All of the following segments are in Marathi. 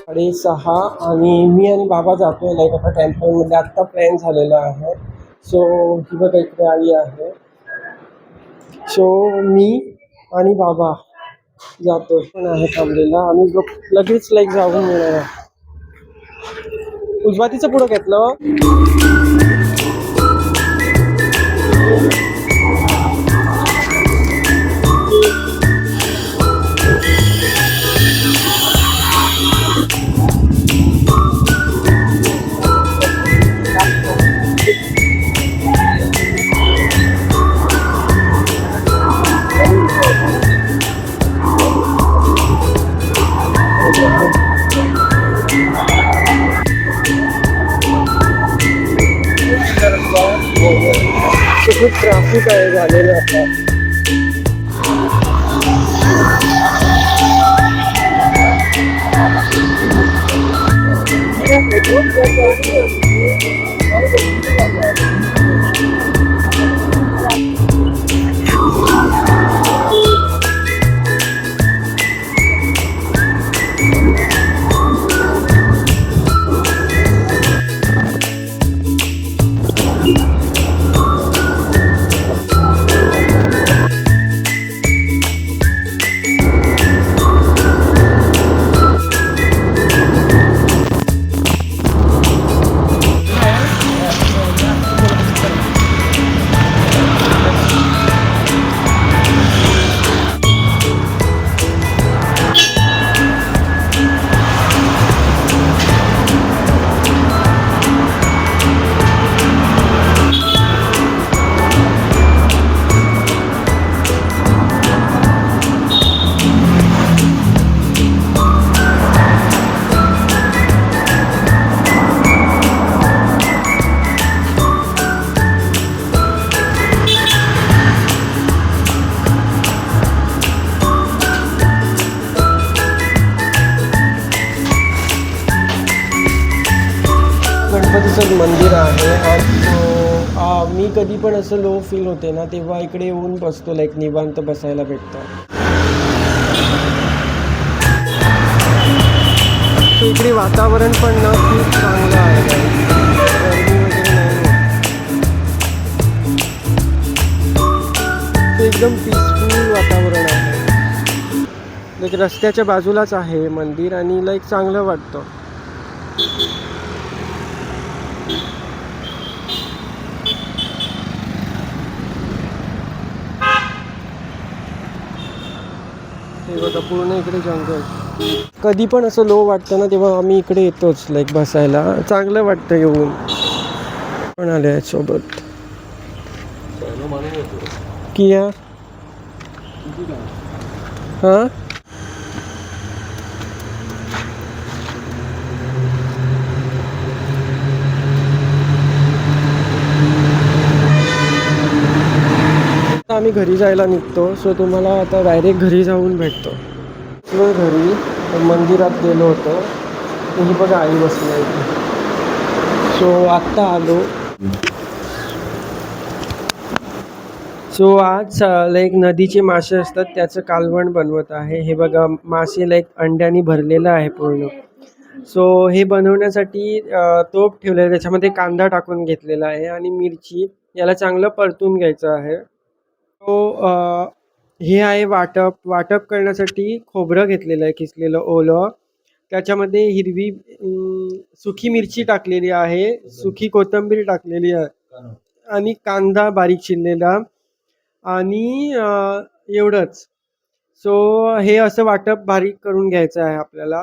6:30 आणि मी आणि बाबा जातोय लाईक आता टेम्पलमध्ये. आत्ता प्लॅन झालेला आहे. सो ही बघा इकडे आई आहे. सो मी आणि बाबा जातोय पण आहे थांबलेला. आम्ही लगेच लाईक जाऊन येणार आहे. उजवातीचं पुढं घेतलं. खूप ट्रॅफिक आहे झालेलं आता. गणपतीचं मंदिर आहे. आणि मी कधी पण असं लो फील होते ना तेव्हा इकडे येऊन बसतो. लाईक निवांत बसायला भेटतं. इकडे वातावरण पण ना खूप चांगलं आहे. गर्मी वगैरे नाही. एकदम पीसफुल वातावरण आहे. लाईक रस्त्याच्या बाजूलाच आहे मंदिर आणि लाईक चांगलं वाटतं. हे बघा पूर्ण इकडे जंगल. कधी पण असं लो वाटतं ना तेव्हा आम्ही इकडे येतोच लाईक बसायला. चांगलं वाटतं येऊन. पण आले आहेत सोबत. किया हां आम्ही घरी जायला निघतो. सो तुम्हाला आता डायरेक्ट घरी जाऊन भेटतो. घरी मंदिरात गेलो होतो. ही बघा आई बसली आहे. सो आत्ता आलो. सो आज लाईक नदीचे मासे असतात त्याचं कालवण बनवत आहे. हे बघा मासे लाईक अंड्याने भरलेलं आहे पूर्ण. सो हे बनवण्यासाठी तोप ठेवलेला आहे. त्याच्यामध्ये कांदा टाकून घेतलेला आहे आणि मिरची. याला चांगलं परतून घ्यायचं आहे. सो हे आहे वाटप करण्यासाठी खोबरं घेतलेलं आहे किसलेलं ओलं. त्याच्यामध्ये हिरवी सुकी मिरची टाकलेली आहे. सुकी कोथिंबीर टाकलेली आहे आणि कांदा बारीक चिरलेला आणि एवढंच. सो हे असं वाटप बारीक करून घ्यायचं आहे आपल्याला.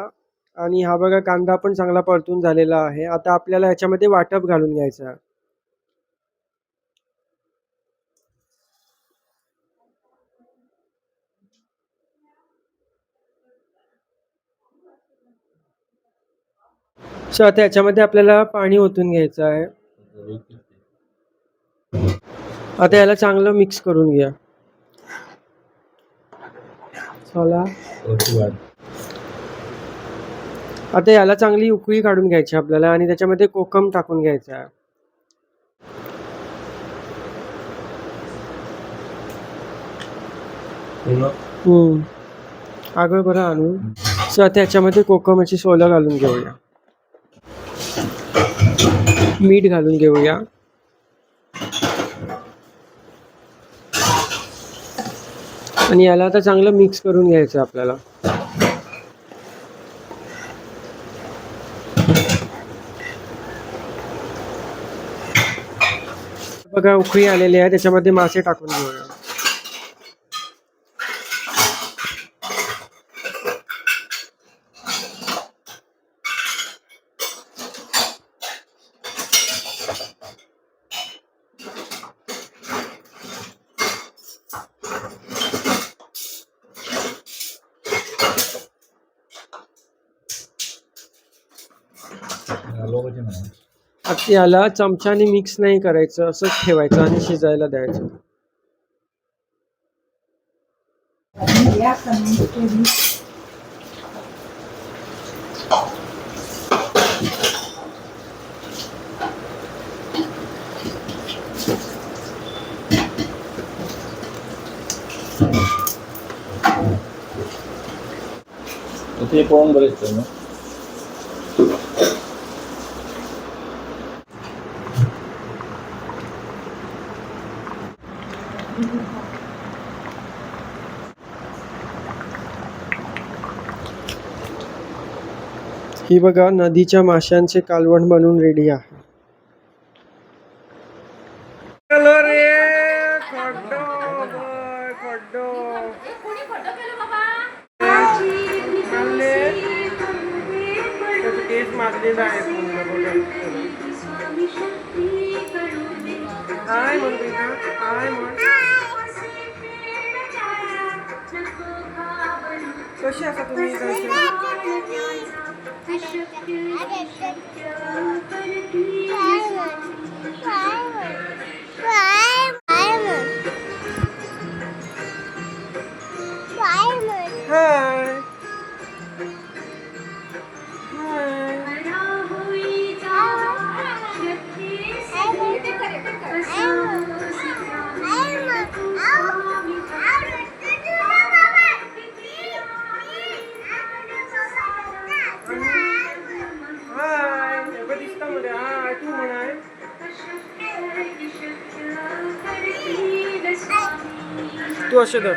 आणि हा बघा कांदा पण चांगला परतून झालेला आहे. आता आपल्याला याच्यामध्ये वाटप घालून घ्यायचं आहे. सो आता याच्यामध्ये आपल्याला पाणी ओतून घ्यायचं आहे. आता याला चांगलं मिक्स करून घ्या. चला आता याला चांगली उकळी काढून घ्यायची आपल्याला आणि त्याच्यामध्ये कोकम टाकून घ्यायचा आहे. आगळ बरं आणू. सो आता याच्यामध्ये कोकमाची सोलं घालून घेऊया, मीठ घालून घेऊया, आणि याला आता चांगलं मिक्स करून घ्यायचं आपल्याला. बघा उकळी आलेली आहे, त्याच्यामध्ये मासे टाकून घेऊया. आता याला चमच्याने मिक्स नाही करायचं, असंच ठेवायचं आणि शिजायला द्यायचं. ते पाहून बरेच ना. ही बघा नदीच्या माशांचे कालवण बनवून रेडी आहे. कशी असा तुम्ही तू अशें धर.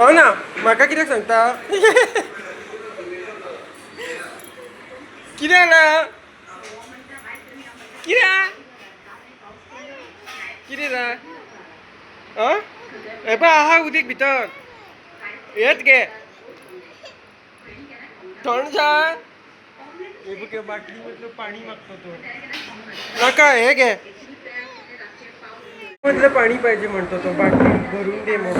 हो ना, म्हाका कित्याक सांगता? कितें जालें? कितें जाय? हे पळय आहा उदीक भितर, येत गे. थंड जाय. हे बघ बाटली मधलं पाणी मागतो तो. नाका, हे घे. मधलं पाणी पाहिजे म्हणतो तो, बाटली भरून दे मग.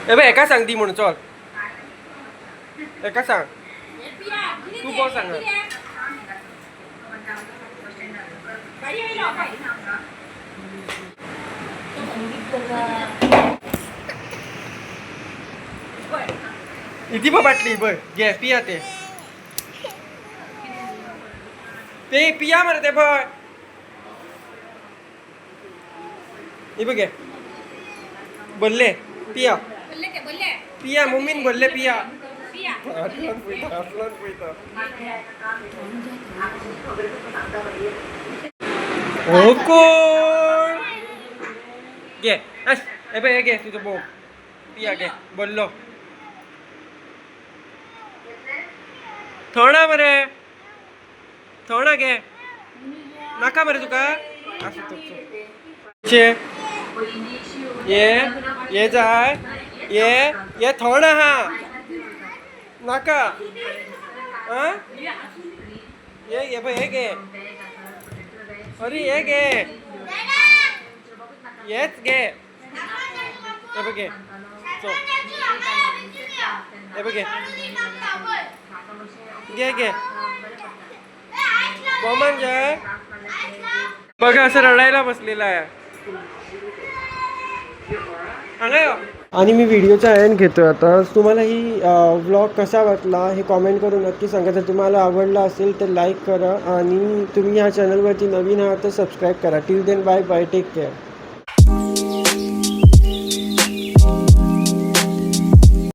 ए बे एका सांग ती म्हणून, चल एका सांग. तू कोण सांग? इथे बघ बाटली, बघ घे पिया. ते पिया मरे ते बघ. हे बघ बोलले पिया पिया, मम्मीन बोलले पिया. हो कोण घे, हे बघ हे घे तुझं बघ पिया घे. बोललो थोडा मरे, थोडा घे. नाका मरे तुका असं ये जाय, ये थोडा हा नाका. ये भाई हे घे. अरे ये घे, येच घे. हे बघ घे, हे बघ घे घे. बॉमन जय बघा असं रडायला बसलेला आहे. आणि मी व्हिडिओचा एंड घेतो आता. तुम्हाला ही व्लॉग कसा वाटला हे कॉमेंट करून नक्की सांगा. जर तुम्हाला आवडला असेल तर लाईक करा आणि तुम्ही ह्या चॅनलवरती नवीन आहात तर सबस्क्राईब करा. Till then bye bye, take care.